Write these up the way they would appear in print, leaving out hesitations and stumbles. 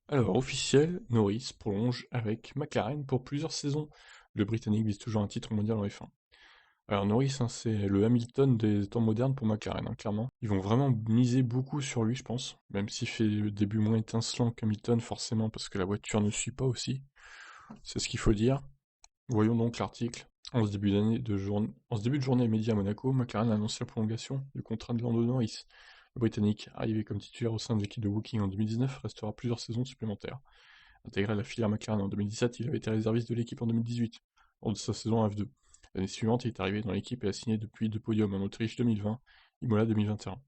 Alors, officiel, Norris prolonge avec McLaren pour plusieurs saisons. Le Britannique vise toujours un titre mondial en F1. Alors Norris, hein, c'est le Hamilton des temps modernes pour McLaren, hein, clairement. Ils vont vraiment miser beaucoup sur lui, je pense. Même s'il fait le début moins étincelant qu'Hamilton, forcément, parce que la voiture ne suit pas aussi. C'est ce qu'il faut dire. Voyons donc l'article. En ce début de journée média à Monaco, McLaren a annoncé la prolongation du contrat de Lando Norris. Le Britannique, arrivé comme titulaire au sein de l'équipe de Woking en 2019, restera plusieurs saisons supplémentaires. Intégré à la filière McLaren en 2017, il avait été réserviste de l'équipe en 2018, lors de sa saison en F2. L'année suivante, il est arrivé dans l'équipe et a signé depuis 2 podiums en Autriche 2020, Imola 2021.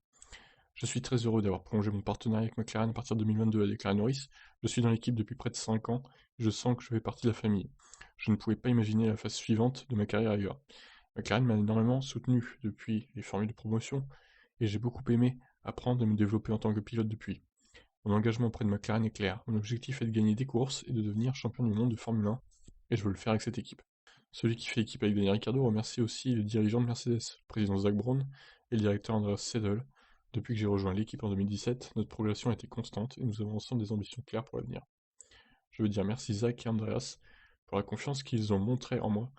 Je suis très heureux d'avoir prolongé mon partenariat avec McLaren à partir de 2022, a déclaré Norris. Je suis dans l'équipe depuis près de 5 ans et je sens que je fais partie de la famille. Je ne pouvais pas imaginer la phase suivante de ma carrière ailleurs. McLaren m'a énormément soutenu depuis les formules de promotion et j'ai beaucoup aimé apprendre et me développer en tant que pilote depuis. Mon engagement auprès de McLaren est clair. Mon objectif est de gagner des courses et de devenir champion du monde de Formule 1, et je veux le faire avec cette équipe. Celui qui fait équipe avec Daniel Ricciardo remercie aussi le dirigeant de Mercedes, le président Zak Brown et le directeur Andreas Seidel. Depuis que j'ai rejoint l'équipe en 2017, notre progression a été constante et nous avons ensemble des ambitions claires pour l'avenir. Je veux dire merci Zak et Andreas pour la confiance qu'ils ont montrée en moi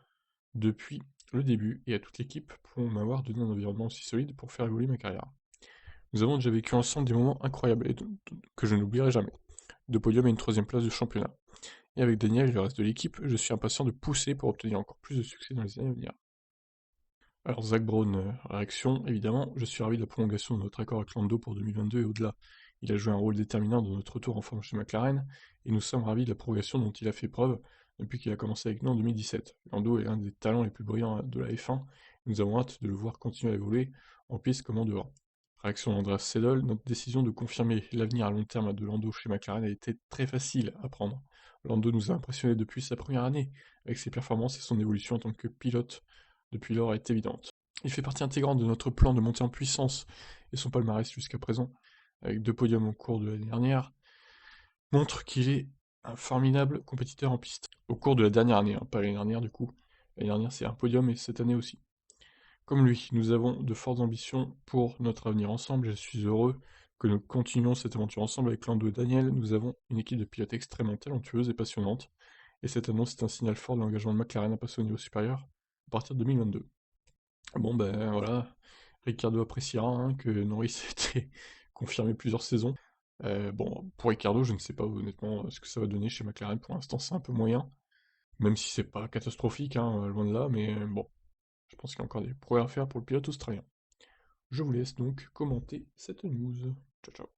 depuis le début et à toute l'équipe pour m'avoir donné un environnement aussi solide pour faire évoluer ma carrière. Nous avons déjà vécu ensemble des moments incroyables que je n'oublierai jamais. 2 podiums et une troisième place de championnat. Et avec Daniel et le reste de l'équipe, je suis impatient de pousser pour obtenir encore plus de succès dans les années à venir. Alors Zach Brown, réaction, évidemment, je suis ravi de la prolongation de notre accord avec Lando pour 2022 et au-delà. Il a joué un rôle déterminant dans notre retour en forme chez McLaren, et nous sommes ravis de la progression dont il a fait preuve depuis qu'il a commencé avec nous en 2017. Lando est l'un des talents les plus brillants de la F1, et nous avons hâte de le voir continuer à évoluer en piste comme en dehors. Réaction d'Andreas Seidel, notre décision de confirmer l'avenir à long terme de Lando chez McLaren a été très facile à prendre. Lando nous a impressionnés depuis sa première année, avec ses performances et son évolution en tant que pilote depuis lors est évidente. Il fait partie intégrante de notre plan de montée en puissance, et son palmarès jusqu'à présent, avec 2 podiums au cours de l'année dernière, montre qu'il est un formidable compétiteur en piste. Au cours de la dernière année, hein, pas l'année dernière du coup. L'année dernière c'est un podium et cette année aussi. Comme lui, nous avons de fortes ambitions pour notre avenir ensemble. Je suis heureux que nous continuions cette aventure ensemble avec Lando et Daniel. Nous avons une équipe de pilotes extrêmement talentueuse et passionnante. Et cette annonce est un signal fort de l'engagement de McLaren à passer au niveau supérieur à partir de 2022. Bon ben voilà, Ricardo appréciera hein, que Norris ait été confirmé plusieurs saisons. Bon, pour Ricardo, je ne sais pas honnêtement ce que ça va donner chez McLaren. Pour l'instant, c'est un peu moyen, même si c'est pas catastrophique, hein, loin de là, mais bon, je pense qu'il y a encore des progrès à faire pour le pilote australien. Je vous laisse donc commenter cette news. Ciao ciao.